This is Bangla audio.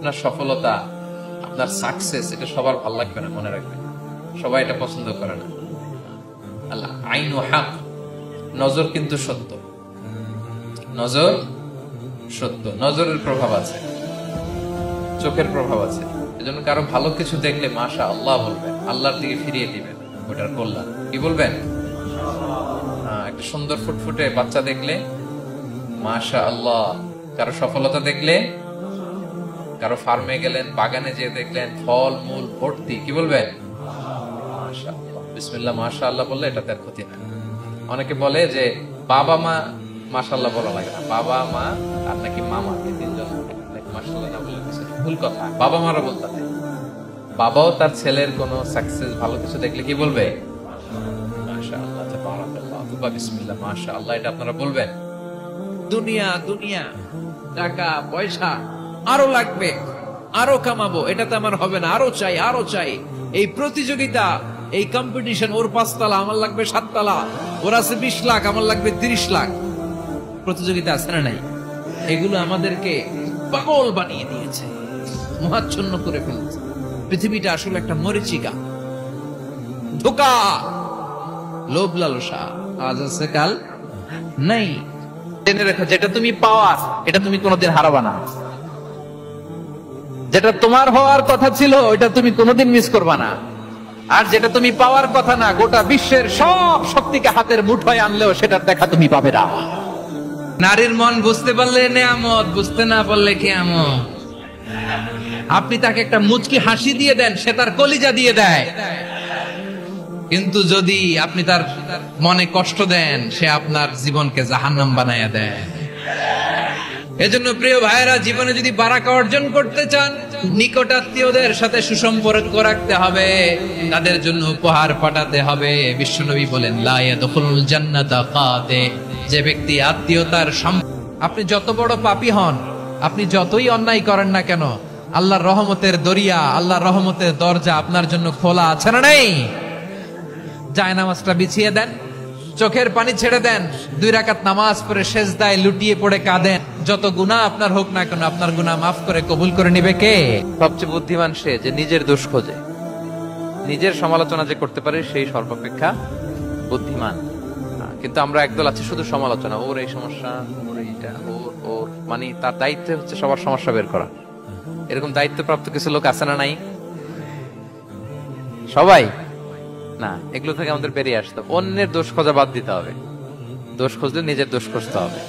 আপনার সফলতা, আপনার সাকসেস, এটা সবার ভালো লাগবে না, মনে রাখবেন। সবাই এটা পছন্দ করে না। আল্লাহ আইন ও হক, নজর কিন্তু সত্য, নজর সত্য, নজরের প্রভাব আছে, চোখের প্রভাব আছে। এজন্য কারো ভালো কিছু দেখলে মাশা আল্লাহ বলবেন, আল্লাহর দিকে ফিরিয়ে দিবেন ওটার কল্যাণ। কি বলবেন? একটা সুন্দর ফুটফুটে বাচ্চা দেখলে মাশা আল্লাহ। কারো সফলতা দেখলে, কারো ফার্মে গেলেন, বাগানে যেয়ে দেখলেন ফল মূল ভর্তি, কি বলবেন? মাশাআল্লাহ, বিসমিল্লাহ মাশাআল্লাহ বললে এটাতে আর ক্ষতি নাই। অনেকে বলে যে বাবা মা মাশাআল্লাহ বলা লাগে না, বাবা মা আর নাকি মামা, এই তিনজন মাশাআল্লাহ না বলে কিছু ভুল কথা। বাবা মারা বলতে হয়। বাবাও তার ছেলের কোনো সাকসেস ভালো কিছু দেখলে কি বলবে? মাশাআল্লাহ, তাবারাকাল্লাহ, বা বিসমিল্লাহ মাশাআল্লাহ, এটা আপনারা বলবেন। দুনিয়া দুনিয়া, টাকা পয়সা আরো লাগবে, আরো কামাবো, এটাতে আমার হবে না, আরো চাই আরো চাই। এই প্রতিযোগিতা, এই কম্পিটিশন, ওর 5 তলা আমার লাগবে 7 তলা, ওর আছে 20 লাখ আমার লাগবে 30 লাখ। প্রতিযোগিতা আছে না নাই? এগুলো আমাদেরকে পাগল বানিয়ে দিয়েছে, মোহাচ্ছন্ন করে ফেলেছে। পৃথিবীটা আসলে একটা মরিচিকা, ধোঁকা, লোভ লালসা, আজ আছে কাল নাই। জেনে রেখো, যেটা তুমি পাওয়ার এটা তুমি কোনোদিন হারাবা না। যেটা তোমার হওয়ার কথা ছিল ওইটা তুমি কোনোদিন মিস করবা না। আর যেটা তুমি পাওয়ার কথা না, গোটা বিশ্বের সব শক্তিকে হাতের মুঠোয় আনলেও সেটার দেখা তুমি পাবে না। নারীর মন বুঝতে পারলে নেয়ামত, বুঝতে না পারলে কিয়ামত। আপনি তাকে একটা মুচকি হাসি দিয়ে দেন, সে তার কলিজা দিয়ে দেয়। কিন্তু যদি আপনি তার মনে কষ্ট দেন, সে আপনার জীবনকে জাহান্নাম বানায়া দেয়। এজন্য প্রিয় ভাইয়েরা, জীবনে যদি বারাকা অর্জন করতে চান, নিকট আত্মীয়দের সাথে সুসম্পর্ক রাখতে হবে, তাদের জন্য উপহার পাঠাতে হবে। বিশ্বনবী বলেন, লা ইয়াদখুলুল জান্নাতা কাতে, যে ব্যক্তি আত্মীয়তার আপনি যত বড় পাপী হন, আপনি যতই অন্যায় করেন না কেন, আল্লাহর রহমতের দরিয়া, আল্লাহর রহমতের দরজা আপনার জন্য খোলা আছে না নেই? জায়নামাজটা বিছিয়ে দেন, চোখের পানি ছেড়ে দেন, 2 রাকাত নামাজ পড়ে সেজদায় লুটিয়ে পড়ে কাঁদেন। যত গুনাহ আপনার হোক না কেন, আপনার গুনাহ মাফ করে কবুল করে নিবে কে? সবচেয়ে বুদ্ধিমান সে যে নিজের দোষ খোঁজে। নিজের সমালোচনা যে করতে পারে সেই সর্বাপেক্ষা বুদ্ধিমান। কিন্তু আমরা একদল আছি শুধু সমালোচনা, ওর এই সমস্যা, ওর এইটা, ওর মানে তার দায়িত্ব হচ্ছে সবার সমস্যা বের করা। এরকম দায়িত্বপ্রাপ্ত কিছু লোক আছে না নাই? সবাই না, এগুলো থেকে আমাদের বেরিয়ে আসতে হবে। অন্যের দোষ খোঁজা বাদ দিতে হবে, দোষ খুঁজলে নিজের দোষ খুঁজতে হবে।